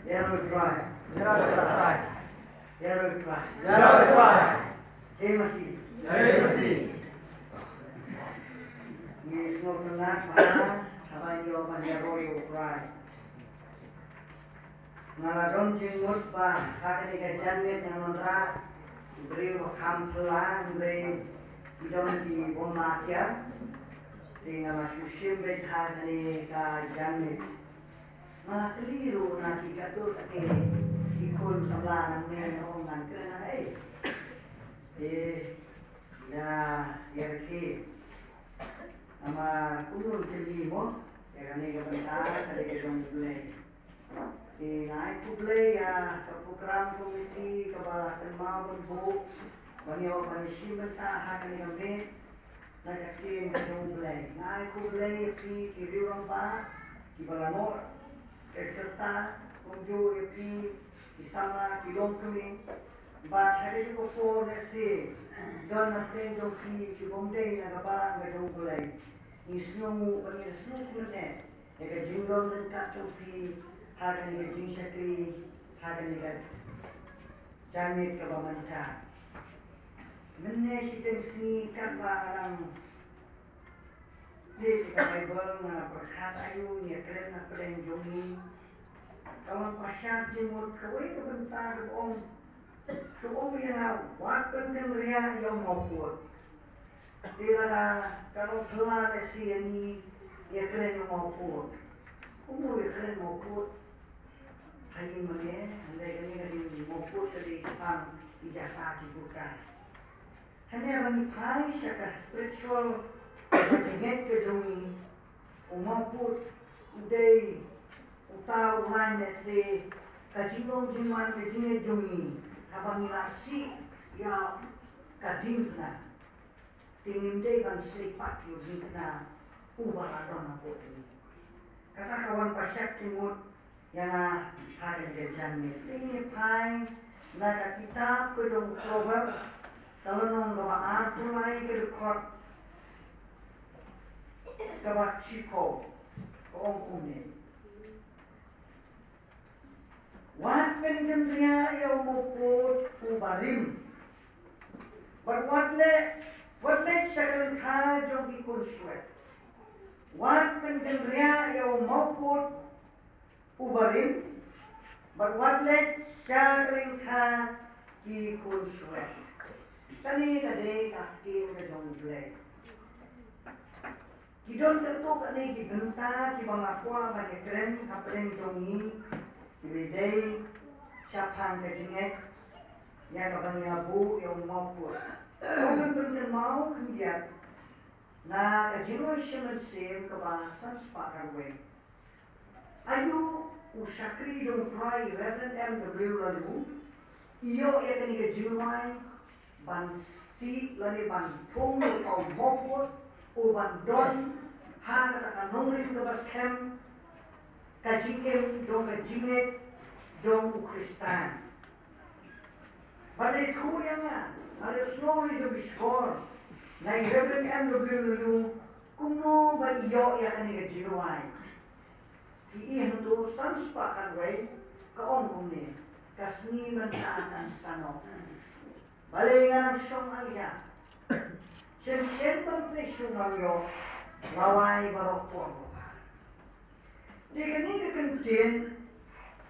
Yellow dry. Yellow dry. Yellow dry. Yellow dry. Jamasi. Jamasi. Ni semua penat mana? Apa dia panjaro yo dry. Ngaladon jingmut ba hakani ka jannet yang nonra beri wakam pelan beri idon di bomakia dengan susim beri hakani ka jannet. Malah keliru nanti katut ikut sebelah namanya orang kena ya yarki nama kunun kelimo ya kan ini kebentar saya kedong play di naik play ya kepukeran komiti kepala kenal berbu banyak manusia bertahan ini kami nak yakin kedong play naik play di kiri orang pak di balanor kereta unjuk api di sana kilom kami but hari itu for the sea don natin joki chibomde na gaba nga jokulay ni snow pani snow kulne e ka jingdom den ka chopi hagan ni jing shakri hagan ni ka janit ka bamanta menne siteng si ka ba alang le ka bible na berkat ayu ni kren na kren jogi kawan pasyak jimut kawai ka bentar om suong yang wapen kan ria yang maupun bila kalau pelan si ini ya keren yang maupun umur ya keren maupun hari mana anda ini kan maupun dari Jepang ijazah dibuka hanya bagi pai syakah spiritual bagian kejungi maupun uday utau lain si kajinong jiman kejingan jungi abang nasi ya kadim na tingin ban sifat yung na ubah adon ako ini kata kawan pasyak timut yang hari kejanit ini pai naga kitab ke dong proverb kalau nong gawa atulai ke dekor gawa chiko ong kuning Wat penjemria yang muput ubarim. But what let second ka jong ikul sweat. Wat penjemria yang muput ubarim. But what let second ka ikul sweat. Kani kade kakin ke jong play. Kidon tentu kani kibenta kibangakwa kani keren kapren jongi. Ibigay siapang kajinget yang kapag nilabu yung maupur. Kung ang mau kemudian na kajingo siya sim kebahasan sepakarwe. Ayu usakri yung pray Reverend M.W. lalu iyo ya kani kajinway bansi lani bantong o maupur o bandon hang anong rin kabaskem kajikem dong kajinget dong Kristan. Balik ko yan nga. Alas nori do biskor. Na Reverend M.W. Lulu kuno ba iyo ya kani kajiruay. Iihan to sanspa kanway kaon kumni. Kasni man taan sano. Balik nga ng siyong alya. Siyem pang pesyong alyo. Laway barokpon. Di kanina kantin,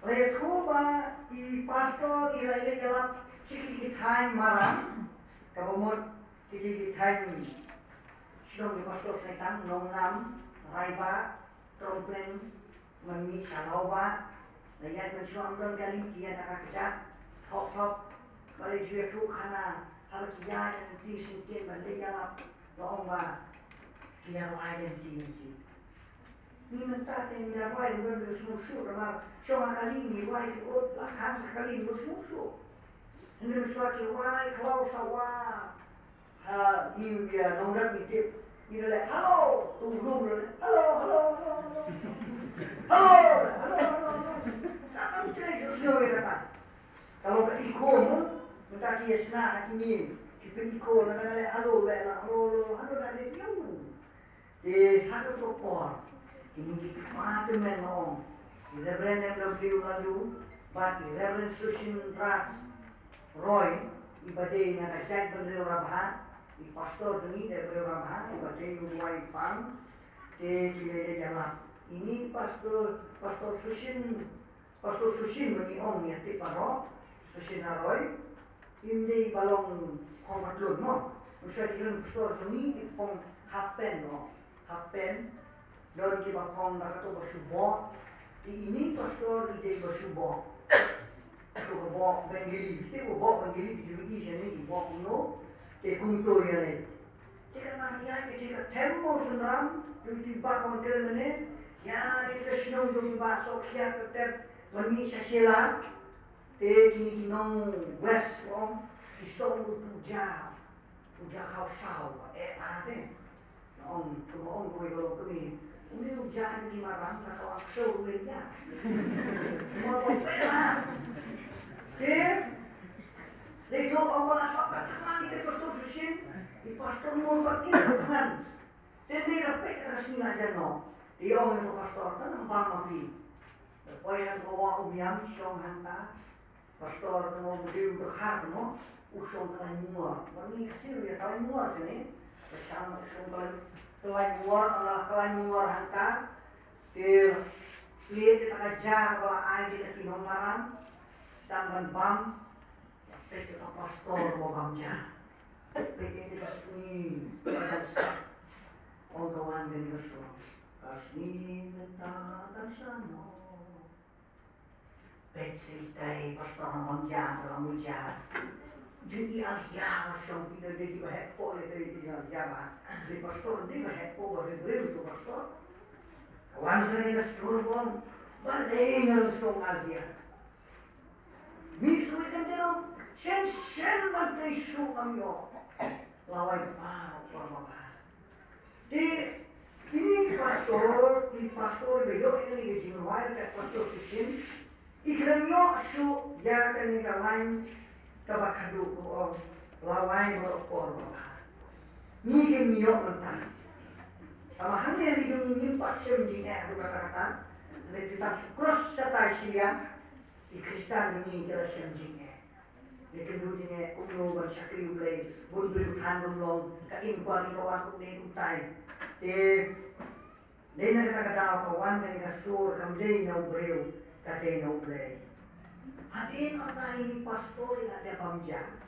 layak ko ba i-pastor ilalak sikikithay maram, kabumot sikikithay sinong di pastor senitang nong nam, raiba, tromplen, mami salaw ba, layak mensuang doon kali kiya nakakita, hop, balik siya ko kana, harap kiya yung tisintin, malayalap, noong ba, kiya ruhay yung tinintin. Ni mentah yang diawai bukan bersusu dalam cuma kali ni wai ut lahang sekali bersusu. Ini bersuatu wai kalau sawah ni dia nongrak mitip ni dia halo tunggu halo tak cek susu kata kalau ke ikon mentah dia senang ini kita ikon nak halo dah dia halo topor ini macam menong Reverend M.W. lalu, bati Reverend Sushin Raj Roy, ibadai na kajak berdiri rabahan, i pastor demi berdiri rabahan, ibadai nuai pam, te kilele jalan. Ini pastor Sushin meni om ya te paro, Sushin Roy, inde balong komat lun no. Usai dilan pastor demi pong half pen no, half pen, don kita pong nakato basubo, ini pastor ide basubo. Ko bo bengili te ko bo bengili di i jene di bo kuno te kunto yale te kana ya ke te temmo sunram tu ba on kelmene ya ni ke shnong dum ba so kia ke te mani shashela te kini kinong west from iso tu ja khao sao e a de on ko yo ko ni uni ja ni ma ban ka ko so ni ya mo ko pa Dia jawab Allah apa tangan kita pastor Sushin, di pastor mau berarti tangan. Jadi dapat kasih aja no. Dia orang itu pastor kan nampak mapi. Poin bawa ubiam syong hanta. Pastor mau berdiri dekat no, usung kelai muar. Bagi kasih dia kelai muar sini. Bersama usung kelai muar adalah kelai muar hanta. Dia kita kejar bawa air kita kinong larang. Sedangkan bam, itu pastor bamja, itu kasni, kasni, orang dan kasni, kasni minta kasano, betsitai pastor bamja bamja, jadi ahya masuk kita jadi baheko itu jama, di pastor di baheko beribu tu pastor, kawan saya kasur bom, balai ngasong aldia. Misu ikan terong, sen mantai su amyo, lawai pau mama. Di ini pastor beyo ini jinwai ke pastor Sushin, ikramyo su jangan tinggal lain kabakadu ko lawai berokor mama. Ni kemiyo mentah. Sama hanya di dunia empat sembilan kata-kata, lebih tak cross setai siang. I Kristen ini adalah semjingnya. Lekin dunia umno bersakri ulai, bundu tandung long, kaimpari kawan umne utai. De nakakadaw kawan kan kasur kamday na ubreu, katay na ubreu. Hadin ang ini pastor yang ada pamjang.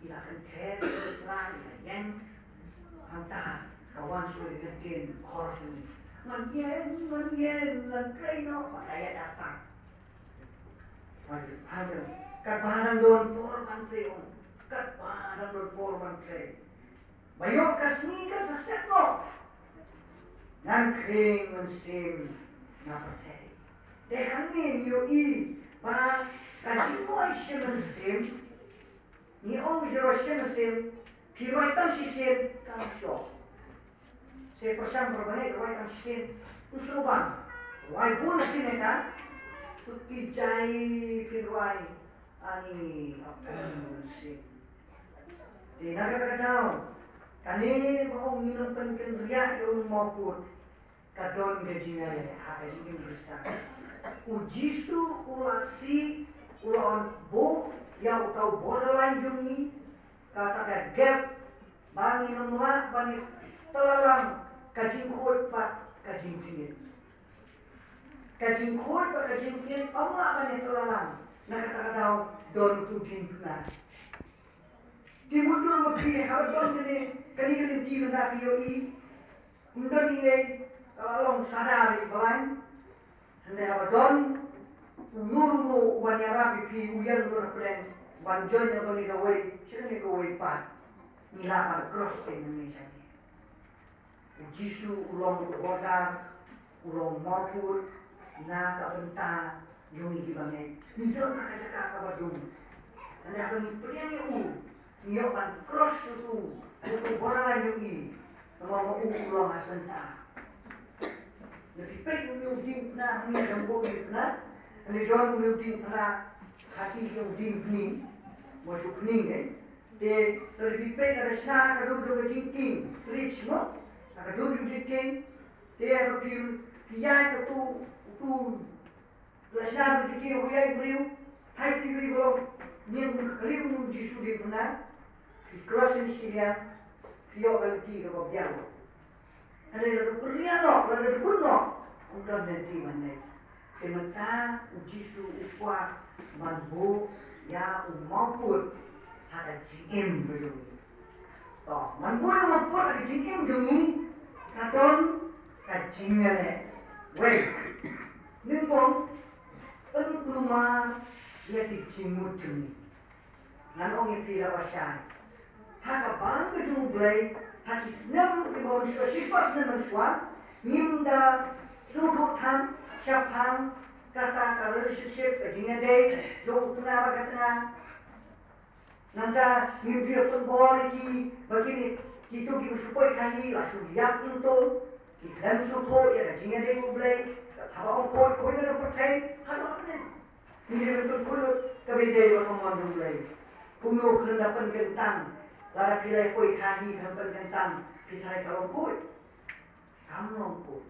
Ilakan kher, Islam, yang hanta kawan sulit kentin khoros ini. Ngan kay no, makaya datang. Ada kadang don korban treon, kadang don korban tre. Bayo kasni ka sa setno. Nang kring mensim na patay. Tehangin yo i ba kajimo ay siya mensim. Ni om jero siya mensim. Piwai tam sisin kam syo. Saya persam berbanyak piwai tam sisin usuban. Wai pun sineka. Suki jai pirwai ani apun si. Di nakakataw, kani mau minum penken riak yung maupun kadon gajinay hakai yung Kristen. Ujisu ulasi ulaon bo ya utau borderline jungi kata gap bani nomla bani telalang kajing kuat pat kajing tingit. Kajing kuat pa kajing finis pamla man ito lang nakakadaw don tudin na. Di mundo magbi habang kani di na POE undon ni kalong sadari balan hande abadon nurmo wanyara pi uyan do na pren banjoy na bani na way sila ni go way pa nila mar cross in Indonesia. Ujisu ulong bodar ulong mapur na kabenta yung ibangay. Nito nakakaka ba yung anda ko ni priang yung niyo man cross ito kung wala yung mga asanta. Napipay yung din na ni jambo na ni John yung din na kasi yung din ni masuk ning de napipay na resna kadudog yung king rich mo kadudog yung king de piyay ko tu Kelasnya berjiki huyai beliau, hai tibi belum, niam keliu nu jisu di benar, di cross ini siang, kio alti ke bagian. Ada yang kurian no, ada yang kuno, udah nanti mana. Sementara jisu upah manbu ya umaupun ada jingim belum. Toh, manbu umaupun ada jingim jumi, kadon kajingale, wei, nimpong. Rumah dia dijimut juni. Nanong itu tidak wasai. Haka bangga jumblay, haki nem di bawah siswa senang siswa, nimda sudutan siapang kata relationship kajinya day, jauh tengah tengah. Nanda mimpi football iki begini itu kita supaya kali langsung lihat untuk kita support ya kajinya day mulai. Kalau koi nak percaya, kalau apa? Ini betul kebedai orang mulai. Punuh kehendapan kentang, lara pilih koi kaki kehendapan kentang, kita kalau koi, kamu nongkoi,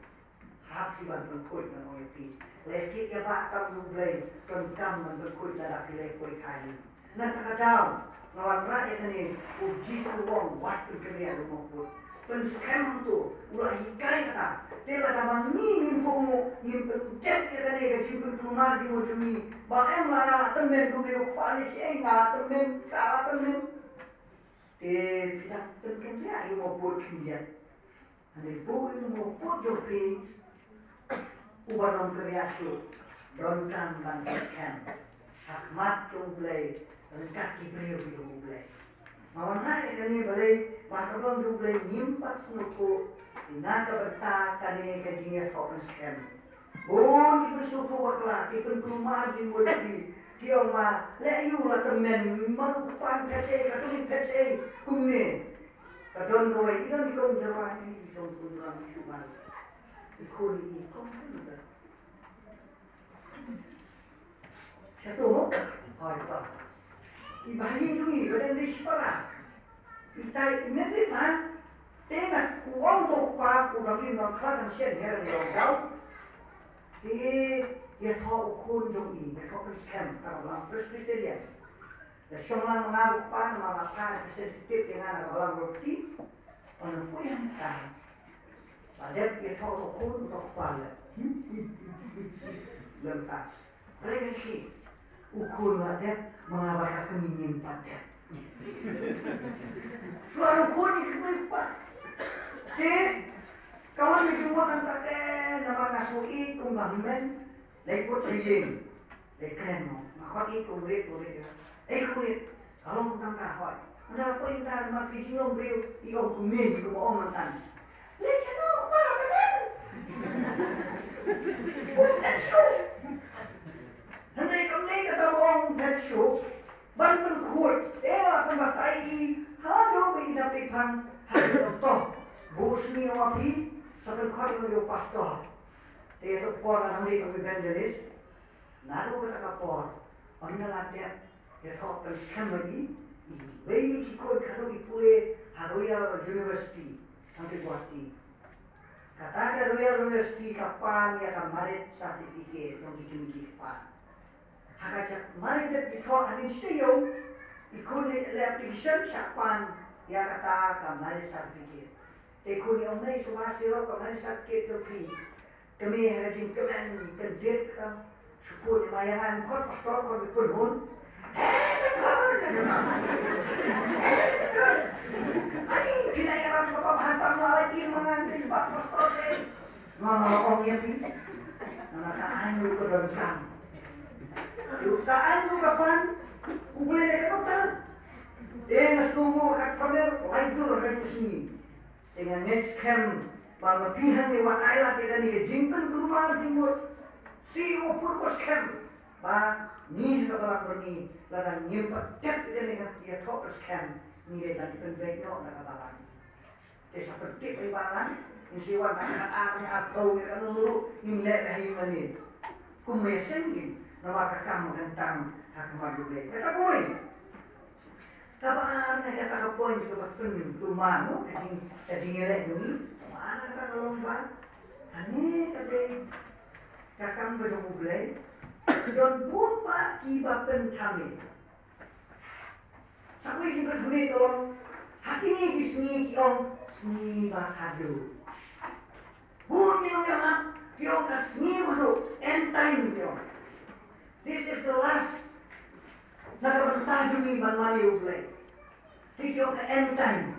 hati bantu koi nongkoi pi. Leki ya pak kamu mulai, kentang bantu koi lara pilih koi kaki. Nak kadang, ngawat rakyat ni, uji suwong waktu kerja rumah koi. Penskem tu, ulah hikai kata. Tela dalam ni nimpungu, nimpun cep kita ni kecipun rumah di mujumi. Bahem mana temen tu beliau panis enggak temen, kalah temen. Kita temen dia yang mau buat kerja. Ane buat yang mau buat jopi, ubah nom kerjasu, donkan dan penskem. Hakmat jumlai, dan kaki beliau jumlai. Mawan hari ini boleh bahkan juga nyimpat suku inaka berta kane kajinya topen scam. Bon kita suku bakla kita rumah di mudi dia ma leyu la temen marupan kece katun kece kumne kadon kowe ida di kom jawani di kom kunang cuma ikon ini kom kan satu mo hai tak ibahin jungi badan di sekolah. Kita ini mah, tengah uang tu pak uang ini nak kan siapa yang jauh. Dia tahu kunjung ini, dia tahu scam kalau presbyterian. Dan semua mengarupan mengapa sensitif dengan orang roti, orang pun yang tahu. Padahal dia tahu kun untuk apa? Lengkap. Mereka ukur ada mengabaikan kemingin pada. Suara kuning kenapa? Kawan berjumpa tentang nama nasuhi kumbangan, lekut sering, lekren no, makot itu kulit, kulit, kalau tentang kahwat, ada apa yang dah mati jinong beliau, iong kuning itu mau mantan, lekren no, apa kan? Bukan show, nanti kami kata orang that show. Ban pengkut, akan batai, hado berinapipan, hado toh, busni wapi, sampai kau yang pastor, itu por nanti kami evangelis, naru kata kapor, anda latih, ya kau teruskan lagi, bayi kikoi kado ipule Royal University, nanti buati, kata Royal University kapan ya kemarin sertifikat yang bikin kapan. Hagajak mari dat before anin siyo ikuni application siapan ya kata kamari sertifikat. Ikuni omnay sumasiro kamari sertifikat yopi. Kami hagajin kemen kendet ka syukur mayangan kot pastor kot dipunhun. Ani pinayaran ko pamahantang lagi mengantin bak pastor say. Mga ongya pi. Nakaano ko daw sang. Jutaan mo kapan, ubay ka kapan. Nasumo kat pamer, lajur ka sini. Dengan next camp, pamapihan ni Wanayla tidak ni kejimpan rumah timur. Si upur kos camp, ba ni ka balak berni, ladang nyimpat tet tidak ni dia kos camp. Ni dia dan penjahitnya nak kabalan. Desa petik ribalan, insiwan nak apa atau ni anu ni lek dah ini. Kumesengin. Nama kakak tentang hak juga. Kata koi, kapan kata koi juga pun rumah no, jadi ngelak ni, mana kata lomba, ane kata kakak berjumpa, Don pun pak kiba pentame. Sakui kiba kami to. Hati ni bisni kiong sni bakado. Bun kiong kasni bro. End time kiong. This is the last. Nakabantado ni manmani ublay. Kiong end time.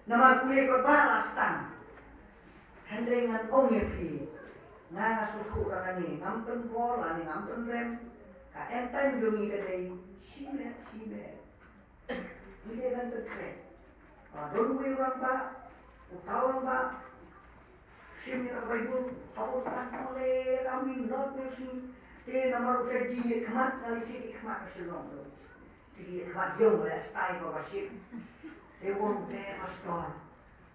Namakuli ko ba last time. Handai ngan ong yepi. Nga suku kakani ngampun pola ni ngampun rem. Ka end time jungi kadai. Sibet. Ini kan terkait. Don't we orang ba, utau orang ba. Sini nak Bible, tahu tak boleh kami not mesti. Dia nama rusak dia kemat kali sini kemat keselong tu. Dia kemat jom boleh stay bawa sip. Dia pun pastor,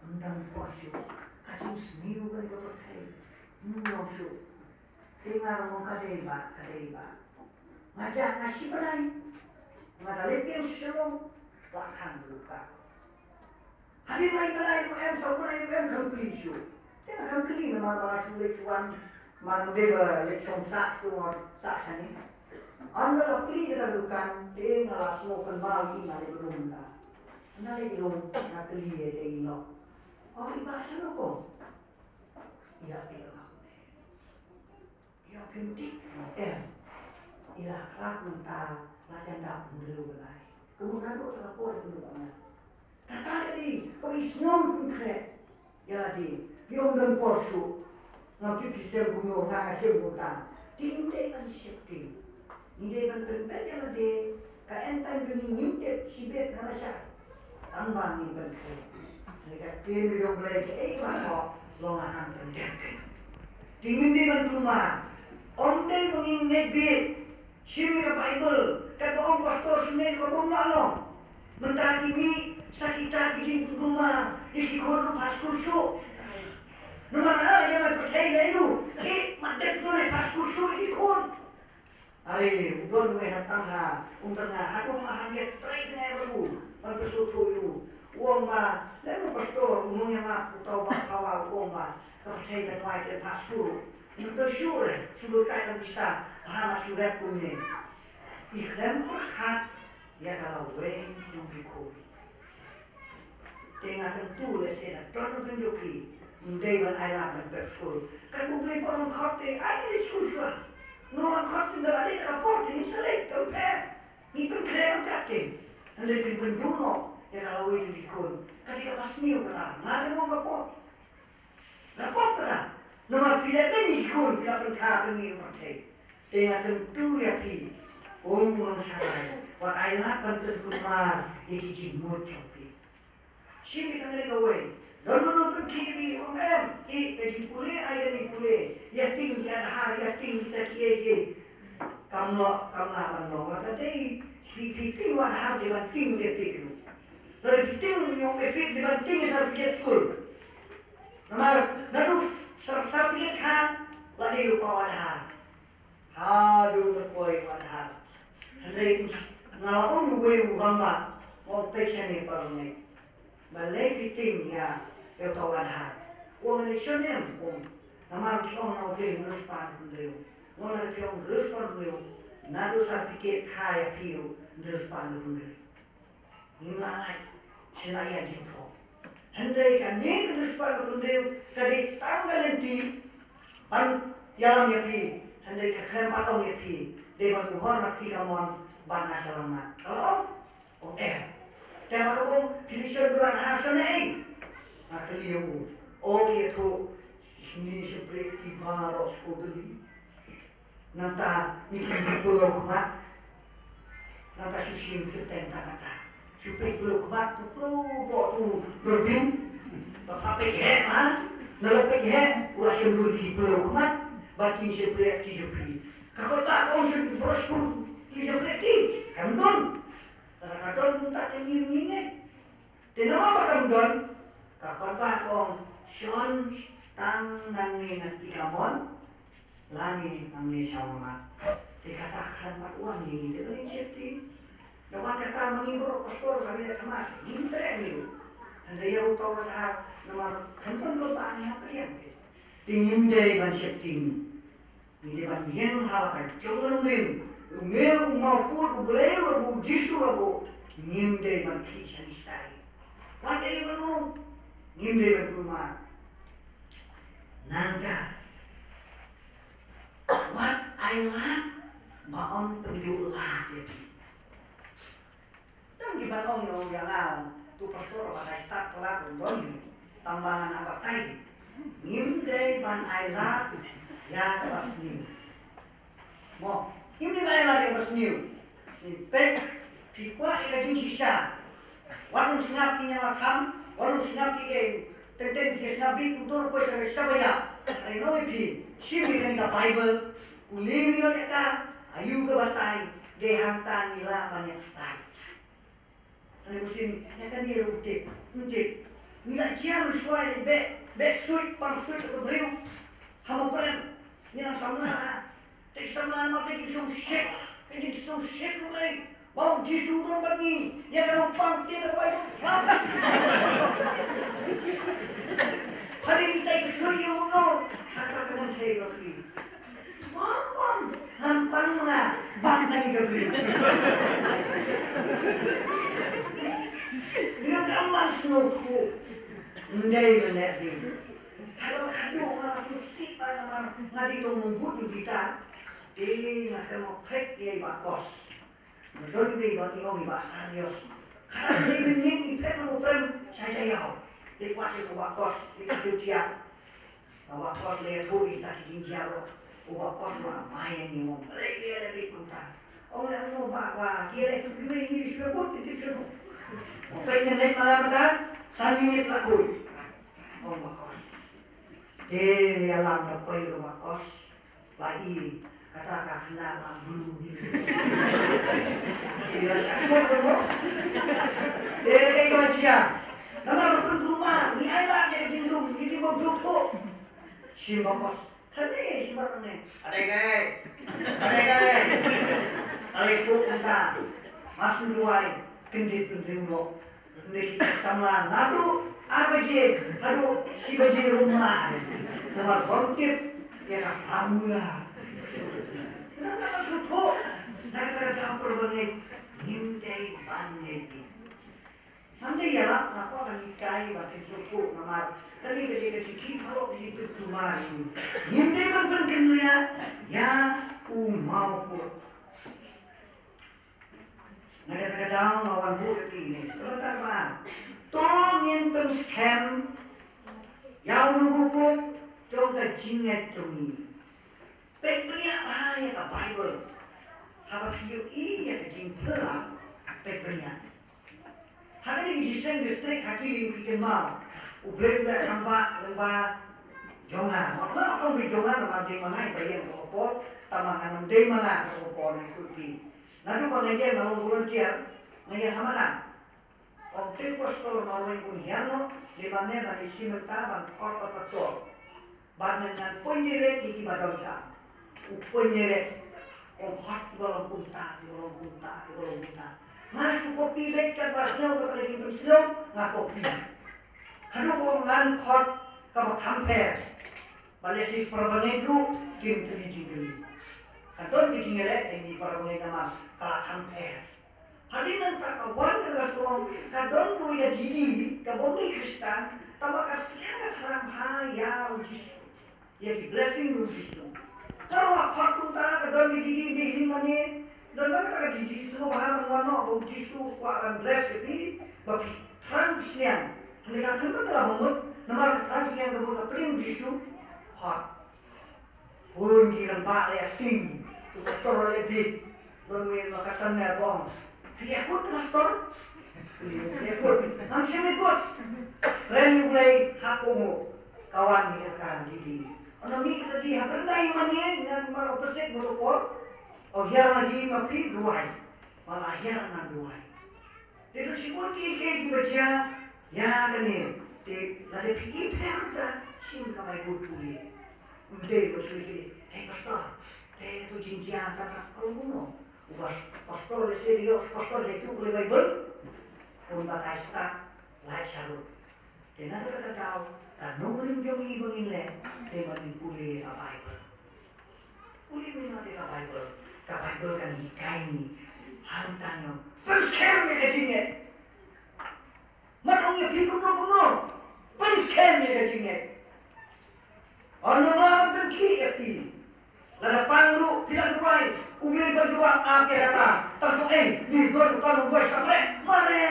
undang puasa. Kasih seniu kan kau terkait. Nusuk. Dengar mau kadai ba. Ngajak ngasih pedai. Ngadalik yang selong. Bahkan luka. Hadir lain belai em sau belai em không kli su. Thế là không kli mà su lệ chuan mà nó đều là lệ trong sát tu mà sát sani. Anh đó kli cái là lukan. Thế là số phần bao nhiêu mà lệ belum ta. Nó lệ belum na kli cái đây nó. Bahasa nó ko. Ia bilang. Ia penting em. Ia kelak mentah lajan dak mulu belai. Kemudian kau terlapor dulu mana? Kata tadi, kau isnon konkret. Jadi, yang dan porsu, nanti bisa bunuh nggak hasil bukan. Tidak kan siapin. Tidak kan terbaca lagi. Kaentan gini nyimtet sibet ngerasa. Tambah ni konkret. Mereka tim yang belajar, mana longan terdekat. Dingin dia kan rumah. Ondai mengin nebit. Sini ke Bible. Kata orang pastor sungai kau mengalong. Mentah kimi sakita kijing rumah dikikor paskul su. Nomor yang berpercaya itu. Madep tu ni paskul su dikikor. Hari don we hatangha untangha aku mahanget try dengan baru. Bersuatu itu. Uang ma lalu pastor umumnya ma utau bakawa uang ma percaya dengan wajib paskul. Bersyukur sudah kaya bisa hama sudah punya. Iklan perhat ya kalau weng yang dikoi. Tengah tentu lesena tono tunjuki mendewan ayat dan berskul. Kan beli orang kote ayat di sekolah. Nuan kote dah ada raport ini selek tempat. Ini penkrem kate. Anda di penjuno ya kalau weng dikoi. Kan dia masniu kata. Nada mau raport. Raport kata. Nomor tidak dikoi tidak penkrem ini pakai. Tengah tentu ya ki. Umum sarai, wat ayat berterkemar di jimut copi. Sini kan dari kawai, lalu kiri om di pule ayat di pule, ya tinggi ada hari ya tinggi kita kiai, kamu menong, tadi di tinggal hari dengan tinggi dia tinggi, dari tinggi yang efek dengan tinggi sertifikat school, lalu sertifikat kan, lagi lupa wadah, aduh berpoin wadah. Hendak ngalamun gue ubama mau pesan ni parunai. Balai kiting ya kawan har. Uang eleksyen nama kiong na gue terus pan dulu. Uang kiong terus pan dulu. Nado sertifikat kaya piu terus pan dulu. Nilai selaya jempol. Hendak kan ni terus pan dulu. Kali tanggal nanti pan yang ya pi. Hendak keklaim atau ya pi. Dewan menghormati kamu bangsa selamat. Kalau jangan kamu kilisir bulan hasanai. Nakalimu. Itu ini seperti baros kubeli. Nanta mikir berokmat. Nanta susim kita kata. Seperti berokmat tu perlu berbim. Bapak PGH man. Nalar PGH ulah sembuh di berokmat. Batin seperti jupi. Kalau tak kau sudah berosku, dia seperti kamu don. Kadang tak tinggi ini. Tidak apa kamu don. Kalau tak kau Sean tang nangi nanti kamu, lani nangi sama. Dikatakan mak uang ini dengan inisiatif. Nama kata menghibur pastor kami dah kemas. Intre ni. Anda yang tahu nama tempat lepas ni apa yang? Tingin dari manusia tinggi. Hindi man yang halakan jangan rin. Umel umapur ubeleu abu jisu abu nimde man kisah istai. What are you gonna nimde man kuma. Nanda. What I like maon tunjuk lah jadi. Dan di mana orang yang tu pastor pakai start kelar don tambahan apa tadi. Nimde man I like ya pas nim. Mo, nimde man I like yang pas nim. Pek pikwa ika jin sisa. Warung singap ni yang makam, warung singap ni tenten dia sinabi untuk apa sabaya. Reno ipi, simi kan ika Bible, uling ni kita ayu ke batai, dehanta nila banyak sai. Tadi musim ni kan dia utik. Nila jam suai be suit pang suit ke beriu, hamu peren, ni lang sama. Tek sama mata kita shit. Ini so shit mulai. Mau jisu tu pergi. Ya kalau pangtin apa itu? Hari kita ikut yang mana? Kata dengan saya lagi. Mam, nampang lah. Bang lagi kebeli. Dia gambar snoku. Ndai menjadi. Kalau kado orang susi pada ngadi tu membuat kita. Nak mau pek dia bakos. Betul dia bagi orang bahasa Dios. Karena dia menyingi pek mau prem saya yau. Dia kuat itu bakos kita dia. Bakos dia tu kita jinjaro. Bakos mah main ni mau lebih kuat. Orang mau bawa dia itu kira ini disebut itu semua. Peknya naik malam dah 3 minit laku. Bakos. Dia alam dapat bakos lagi. Kata kena lambu gitu. Dia sakit tu. Dia macam nama berpun rumah ni ayah jadi jindung jadi berduku. Simbakos. Tadi simbak ni. Ada gay. Taliku kita masuk luai kendit pendemo. Kendit samlan. Nadu apa je? Nadu si baje rumah. Nama bangkit dia nak famula. Kenapa suku? Negara campur banget. Nimdai banget. Nanti ya lah, aku akan ikai batin suku nama. Tadi kerja sikit kalau di situ cuma ini. Nimdai banget dunia. Ya, mau pun. Negara daun lawan buat ini. Sebentar bang. Tolongin scam. Yang buku coba jingat cumi. Peknya ayah ke Bible. Haba hiu iya ke jingpela peknya. Hari ini jisen distrik hakili bikin mau. Ubel hamba lemba jongan. Mana orang bi jongan nama dia mana bayang kopor. Tamakan dia mana kopor ikuti. Nanti kalau dia mau volunteer, dia hamana. Orang pastor mau ikut hiano. Di mana dari simenta ban korpo pastor. Banan poin direct di badonta. Upunyere, hot walang punta. Masuk kopi lek kan pasnya bakal lagi bersih, nggak kopi. Kalau orang hot kamu kamper, balik si perbangan itu kim tuh dijinggali. Kantor dijinggali ini perbangan nama kalah kamper. Hari nanti kawan kegasong, kadang kau ya diri, kau ni Kristen, tambah kasihan kerana haya ujis, ya di blessing ujis tu. Kalau aku tak ada di mana, dan tak di semua hal mana bau jisu kuaran bless ini, bagi transisian. Mereka kan telah membuat nama transisian kebuka prim jisu hot. Pun kira balik ting, tu pastor lebih bermain makasan merbong. Dia ikut pastor, dia ikut, langsung ikut. Renu mulai hakumu kawan dia kan di. Orang ni tadi apa dah imannya dengan mal opposite berukor. Oh ya lagi mapi duai, malah ya nak duai. Itu si putih ke baca ya kan ni. Nanti pergi perda sim kamai butuh. Udah bersulit. Pastor, tu jinjang kata kau bunuh. Ubas pastor serius, pastor itu boleh Bible. Pun pakai stat, lai sarut. Dengan kata tahu. Tak nungguin jomi bangin le, dengan pulih apa itu. uli memang di Bible kan hikai ni hantan yang penskem ni kecingnya matongnya pikuk kuno penskem ni kecingnya orang dan kiri lada pangru tidak kuai uli berjuang apa kata tasuk ni don tanu buat sampai mare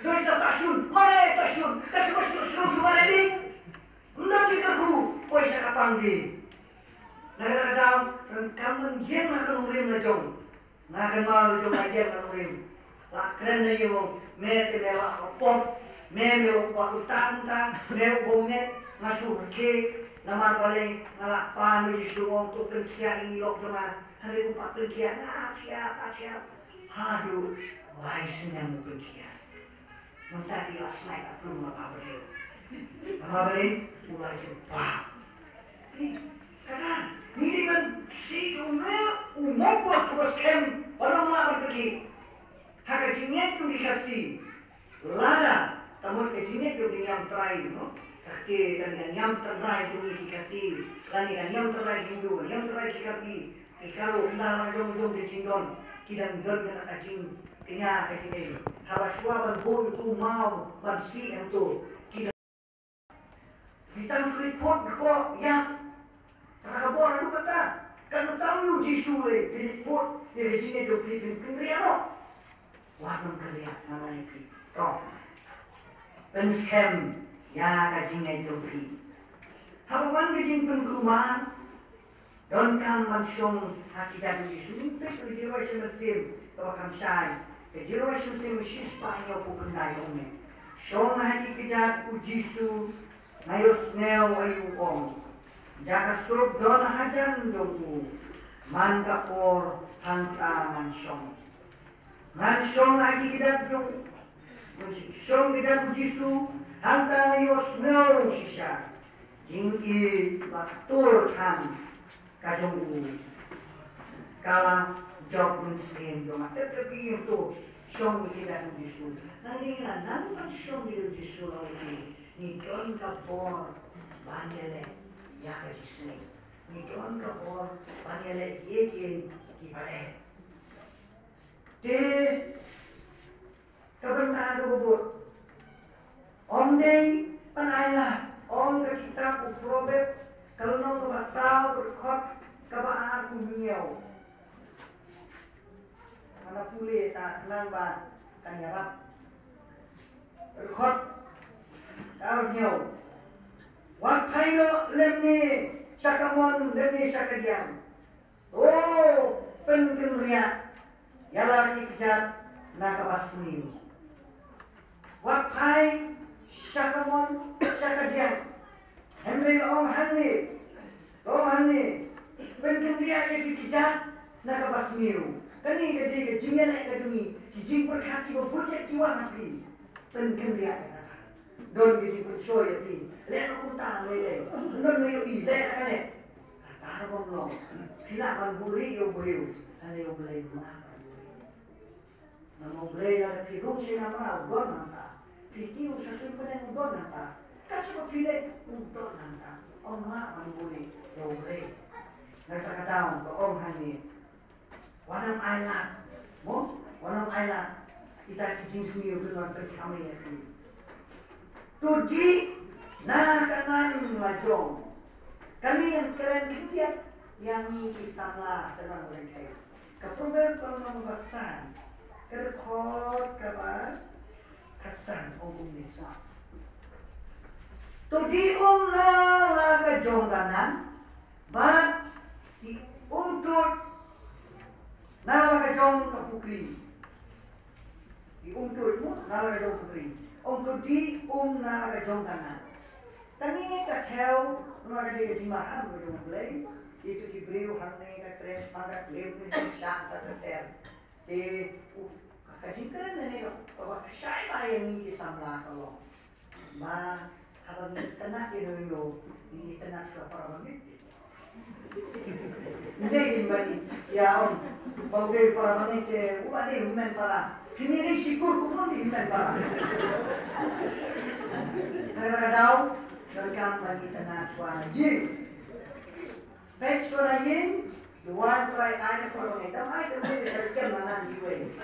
doi tasun mare tasun masuk suruh mare ni ndak dikaku poisa kapang di kadang kamu jem akan urim lejong ngakan mal lejong ajem akan urim lah keren na yung me temela opot me yung pakutang me bonget ngasuh ke nama paling ngalak panu di suwong tu penkia ilok cuma hari upat penkia siap haduh waisnya mu penkia mentari last night aku belum apa berdua nama paling mulai jumpa kan ini kan si umur terus orang makan pergi hak jinyek tu dikasih lada tamu jinyek tu yang terakhir no kaki dan yang terakhir tu dikasih lani dan yang terakhir Hindu yang terakhir dikasih kalau dah jom di Cindon kita dengan kacing kenya kaki hawa suaban bol tu mau bersih itu kita sulit pot kok ya kakabor lu kata kan tahu jisule diliput di sini do pipin kriano warna kriya namanya pi to penskem ya kajing itu pi hawan kajing pengkuman don kam mansong hakikat Yesus impes di jiwa semesim to kam sai di jiwa semesim sis panyo pu kendai ome song hakikat Yesus nayos neo ayu om jaka surup dona hajan dongku man kapor hangka mansong lagi kita jong song kita pujisu hangka yos no sisa jingki batur kan kajongku kala job mensin dong tetapi itu song kita pujisu nanti lah nampak song kita pujisu lagi ni don kapor bandele ya kajisne ni don kapor panele yeke kipare te kabanta robot onde panayla on ka kitab proverb kalno bahasa berkhot kabaar kunyo mana pule ta nang ba kan yarap berkhot karnyo Wakailo lemni sakamon lemni sakadiam. Oh, penkenria yalaki kejar nakabasmi. Wakai sakamon sakadiam. Henry ong hanni. Penkenria yaki kejar nakabasmi. Kani kadi kejingnya kaduni. Kijing perkati bofujek kiwan api. Penkenria don gisi pun yati leno kunta mele don meyo I leno kale kata bom lo pila ban buri yo buriu ane yo blay ma namo blay ada pirung sina ma don nanta piti usasun penen don nanta kacu pile don nanta on ma ban buri yo blay kata ko om hani wanam island wanam island kita kijing smiu benar kami yati Tudi na kanan lajong. Kali yang keren kitiak yang kisamla senang mereka. Kaproben kalau membasan kerkot kabar kasan omong desa. Tudi na laga jong kanan, bat untuk na laga jong kapukri. Untuk na laga jong kapukri. Untuk di na kajong kanan. Tani kathel mga kadi katimahan mo yung blay. Itu kibriw hanay katres mga klew ni siya kater. Kakajing keren na niyo. Pag siya bayan ni isamla ko. Ma habang itanak yun hindi itanak siya para magit. Hindi bali. Ya bagay para magit wala human para Pinili sigur kung hindi man para. Nagkakadaw, nagkakamalita na suwana yin. Pek suwana yin, Duan try ai ka so ni, tam ai ka ni sa kem na di we.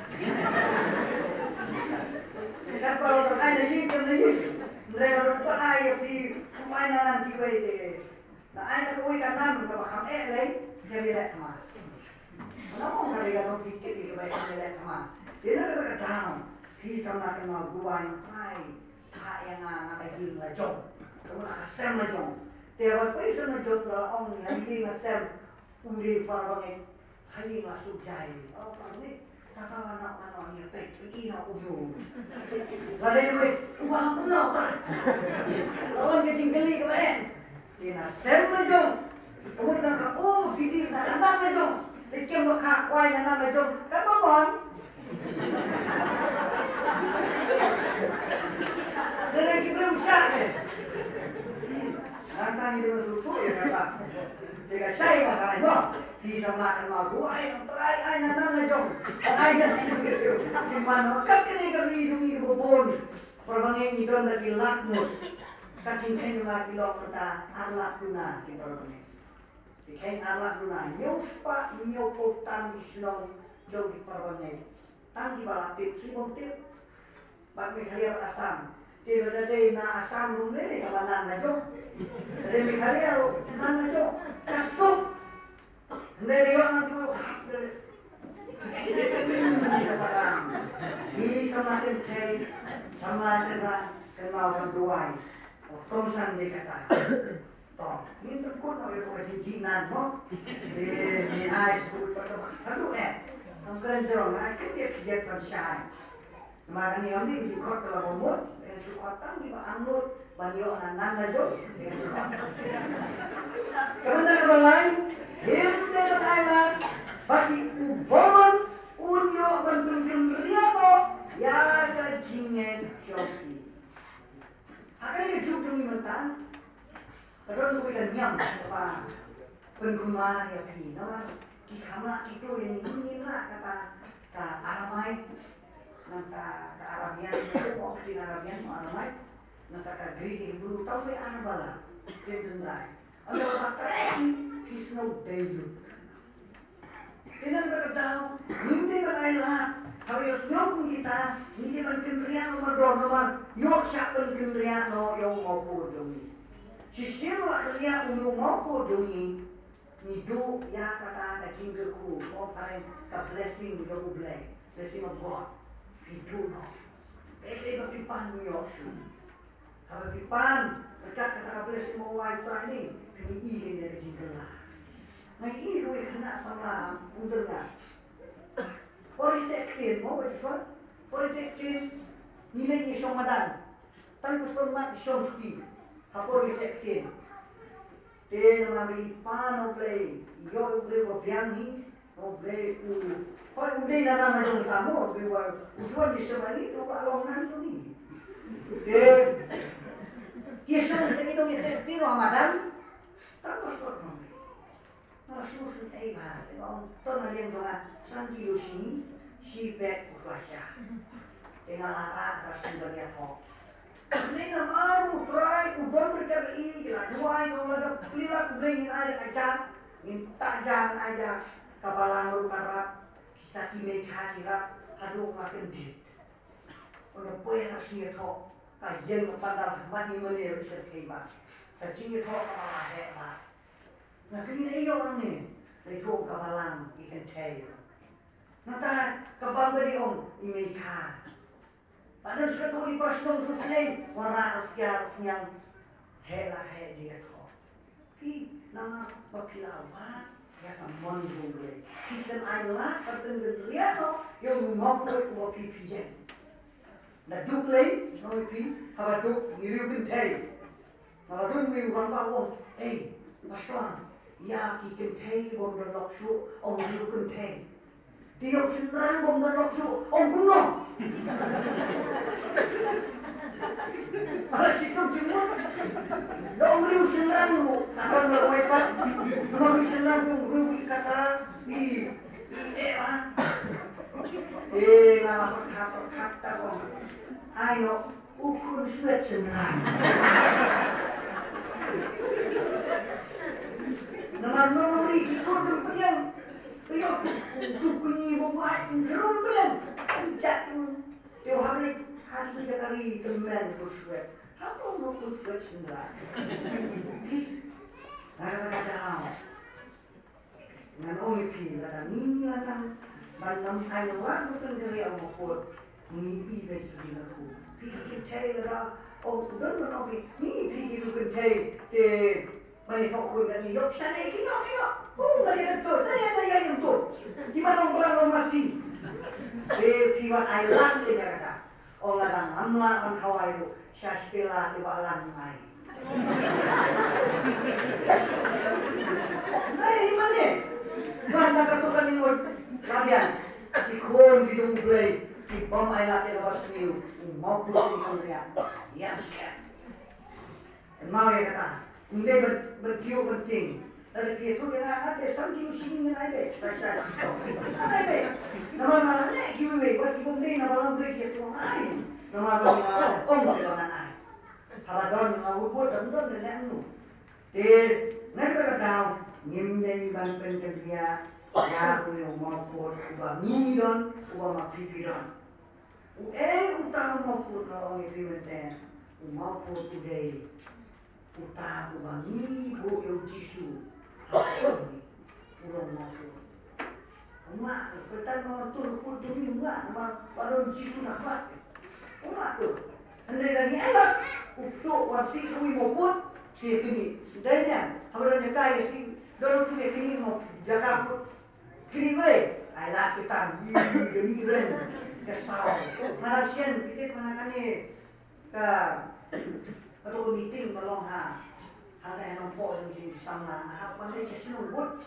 Kan kalau tam ai na yin kem na yin. Re ro pa ai di kum ai na di we de. Na ai ka we ka nam ka kham e le, ke le la ma. Na mo ka le ka no pikir di ba ka le la ma. Dia nak ka down. Hi sam na ka ma duan try. Ha yang na ka yin la jong. Kamu nak sem la jong. Dia apa isu na jong la ong ni yin la sem. Uli parwangi hayi nga sujai. Oh parwangi tatawa nak mana ni pek ina ubu. Ladai we uang puno pa. Lawan kecing geli ke bae. Ina sem majong. Kemudian ka pidi na andam majong. Likem lo ka kwai na nam majong. Kan bon. Dengan kibram syak ke. Nanti ni dia masuk ya kata. Jika saya makan itu, di sana kan mau ai try ai nanam na jong. Ai na di mana kat ni ke ri bobon. Perbangi itu dari lakmus. Kacing kan ma kilo mata arlak luna di perbangi. Di kan arlak luna nyuspa nyopotan islong jong di perbangi. Tang di bawah tip simon tip. Bak mi kaliar asam. Tidak ada na asam rumah ni kawan na jong. Jadi mi kaliar na jong. Kasut, dari orang tu, ini semakin kaya, sama kenal berdoa, kosan dikata, toh, ini terkut oleh bukan jinan, mo, di ais sebut pertama, aduh angkran jorong, akhir dia fiat konsyai, makanya ini di kota kalau bomot, yang sukatan di anggur, banyo anan najok, yang sukatan. Kerana lain, hindi ng island, bagi uboman, unyo, bantuan riano, yaga jinget joki. Akan ini juga mentan, kadang lu ikan nyam, apa pengguna ya pi, nama ikamla itu yang ini lah kata Aramai, nanti Arabian itu waktu Arabian Aramai, nanti Greek Hebrew tahu be Arabala, tentang ano matay, he's no danger. Tinang tahu, hindi man ay lahat. Hayos nyo kung kita, hindi man kinriano madron naman, yok siya pang kinriano yung maupo dumi. Si sino akriya yung maupo dumi, ni do ya kata kajingga ku, mo parang ka-blessing yung ublay, blessing of God. Pido no. Pwede mapipan mo yung siya. Kalau pipan, dekat kata ka-blessing mo wife ini, piniili niya kajingga lah. Ngayon, iluwi ka na sa mga under nga. Politektin mo, what is what? Politektin, nilay niya siyang madan. Tayo gusto naman siyang ski. Ha politektin. Then, mga paano play, iyo ubre ko biyanghi, o play u. Hoy, uday na naman yung tamo, usuan di sa manito, palongan to ni. Then, kiyasang tinitong itektin o madan, tapos ko naman. Susun Eva, dengan tona yang juga santi usini, si bet kuasa. Dengan arah kasih kok. Ini namaru try udon berkali gila dua itu ada pilak beliin aja kaca, tajam aja kapalan berkarap kita timik hadirat, aduh makin di. Kalau boleh kasih kok, kajian pada mati menir serkebat. Kajian kok malah hebat. Nah, kini iyo orang ni, leto kabalang ikan tayo. Nata kabang gadi om imeka. Padahal sudah tu di pasong susai, warna harus yang hela dia kau. Hi nama papilawa ya kamon boleh. Kita aylah pertengah dia no, yang mau tu pipian. Nah duk lay, no pi, hawa duk nirukan tayo. Kalau duk ni orang bawang, pastor. Ya kita pay bom dan loksu om diukan pay. Dia senang bom dan loksu om kuno. Ada sikap cuma. Dong riu senang lu. Kata ngeroy pak. Ngeroy senang dong riu kata i. Ngalah perkat tak om. Ayo ukur suat senang. Nama melalui ikut kemudian Ayok tu kunyi buat jerum belum pencet tu dia hari hari kali teman kuswet apa mau kuswet sendiri ada dengan orang pi lah ni lah malam ayat bukan dari Allah pun ini ibadah dinaku pikir cai lah oh bukan orang ni pikir bukan cai Mari kau kurang ni, yuk sana ikut. Mari betul, tanya yang tu. Di mana orang masih? Piwan Island dia kata. Orang dah amla orang Hawaii tu, syasila di balan mai. Mari mana? Mana katukan ni kalian? Ikon di jumlah di bom Island yang bersemi, mau pusing kalian. Yang sekian. Mau dia kata. Hindi berkiyo penting. Dari itu kita ada sambil sini ada. Tak. Ada. Nama mana kiyo buat kiyo na balang beli itu ai. Nama balang dia mana ai. Haladon ngabut dan dengan nagkakataw nimday ban pentegya ya punya umapur uba minidon uba mapipidon. Utang umapur na ang ipimente umapur today. Utang uba minigo eu jisu. Ulang umapur. Umak, kita mau turun demi umak, baru jisu nak buat. Umak tu. Andai lagi elok, untuk warsi sui maupun si kini. Dayanya, habaran jaga si dorong tu kini mau jaga pun kini boleh. Aylah kita ni ren kesal. Mana sian kita mana kani ke atau meeting tolong ada yang nampak yang si samlan. Pandai sesi nunggut.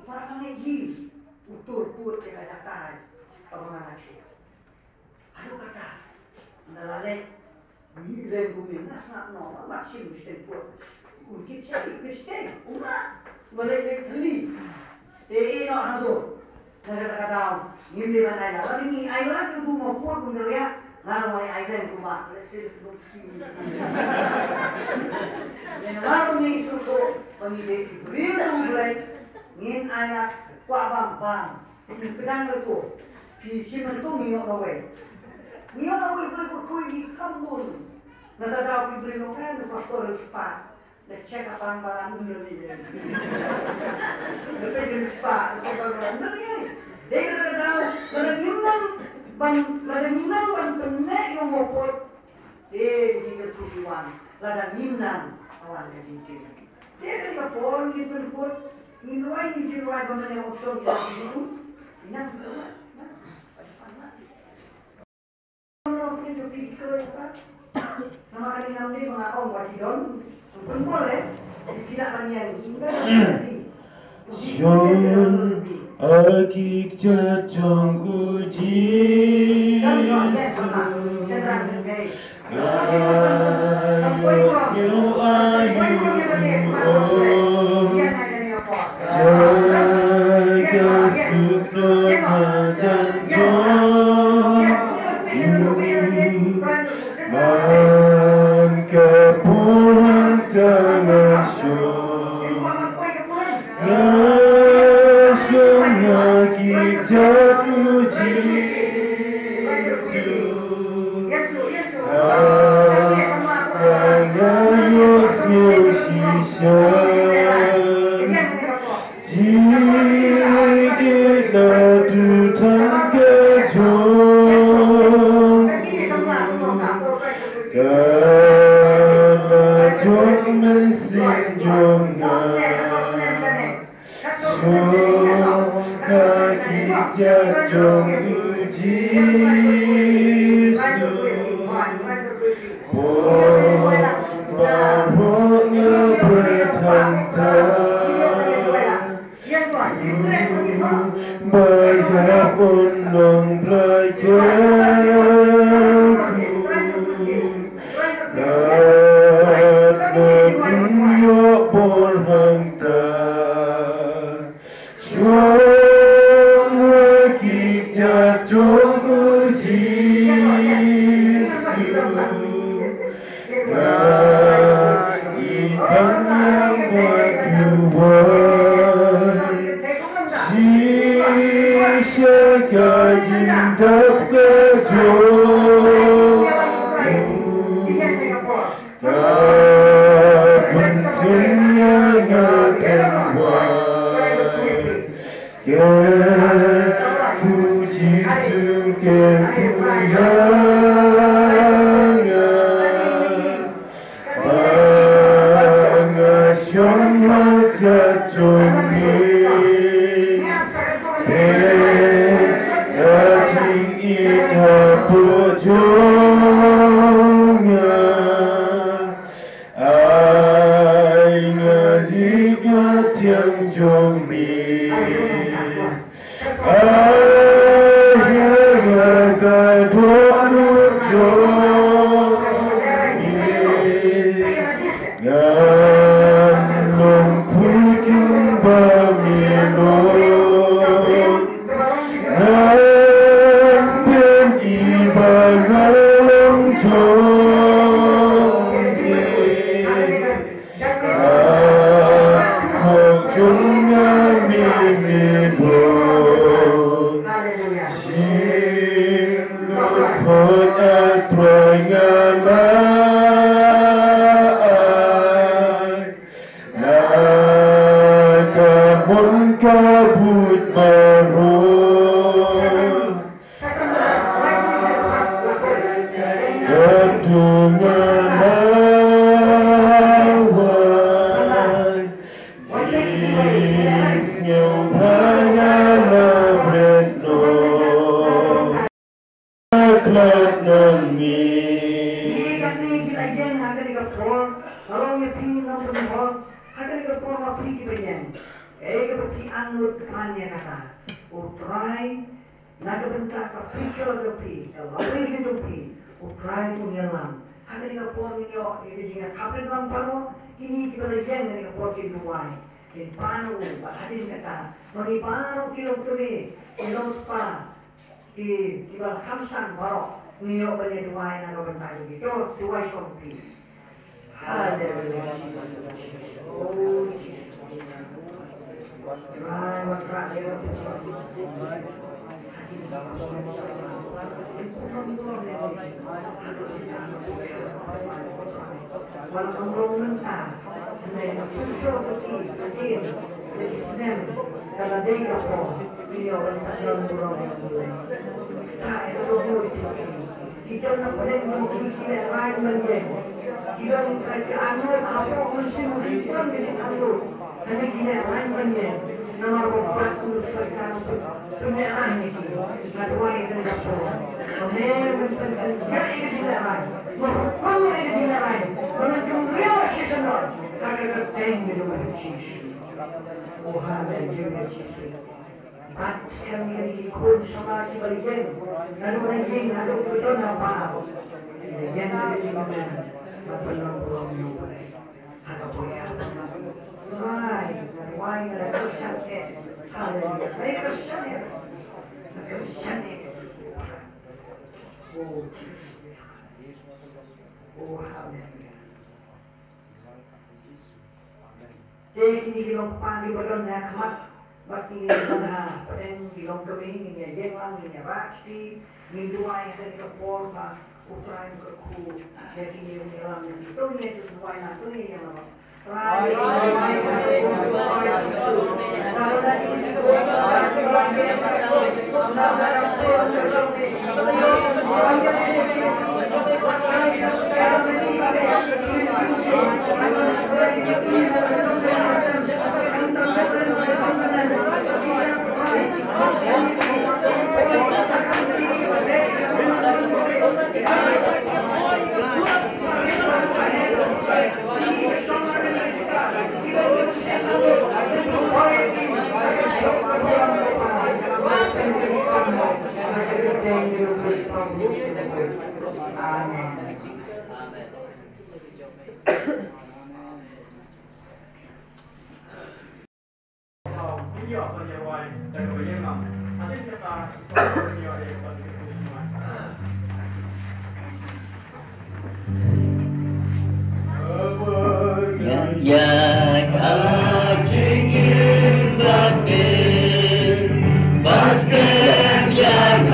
Para kami gis. Utur put kita jaga. Tabangan lagi. Aduh kata. Nalalek. Ni ren bumi nasnak no. Maksim mesti put. Ukit siapa ikut stay. Umat. Boleh beli. No hado. Nagkakataw. Hindi man ayla. Pero ni ayla yung bumapur kung nalaya. Ngayon may ayla yung kumak. Ngayon ni suko. Pangili ibril ang bulay. Ngin ayla. Kuabang bang. Pedang itu. Siman tu ngiyok na way. Ngiyok na way boleh kukuy di kambun. Natadaw ibril ang kaya ng pastor yung spa. Check apa ang balang nuli. Tapi yung spa. Check apa ang balang nuli. Dia kata-kata. Ladang ban penek yung mopot. Jika tujuan. Ladang nimnan. Awan ka jintin. Dia kata kapon. Dia penput. Inuai ni jiruai paman yang option yang itu, inang betul. Kalau kita jadi kerja, nama kali namanya mengakom wajidon, pun boleh. Tidak banyak ini. Shon akik jajong uji. Jaga sukma janjong man kepulang tangan syong nasyong hakik jatuh jisu jangan yosyo shisha Jatuh uji barunya bertantang banyak undang belajarku dan dunia berhantar jatuh uji Iban yang berdua tak kejut kebenciannya akan buat puji syukur punyanya pengasyong hajat jombi kajing ina pojongnya ai ngaligat yang jombi Baskem yang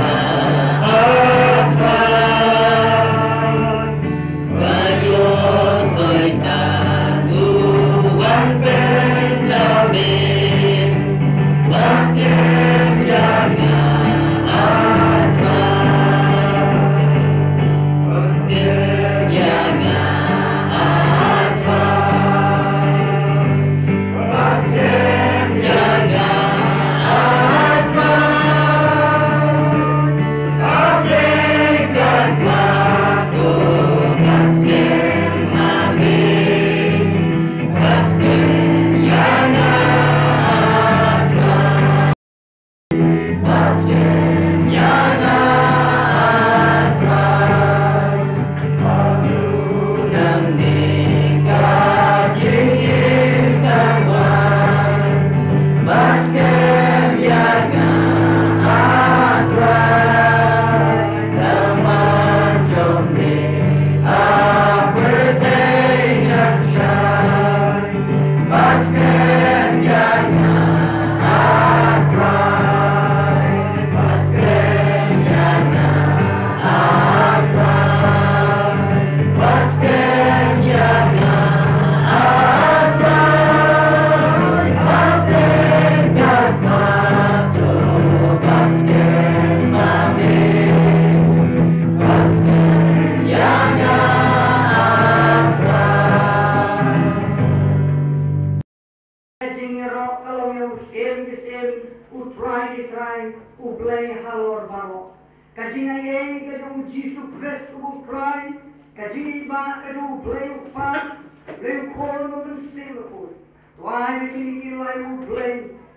Kajina ye kaju Jesus Christ bu Christ. Kajini ba kaju play pa. Play call no ben selo. Why begini ki why bu play.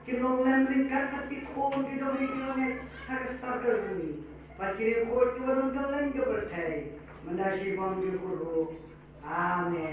Kilo lembring karpati call ki jo begini ne hagas tarkar ni. Par kiri call ki wadon galang ke berthai. Mendashi bang ke kuru. Amen.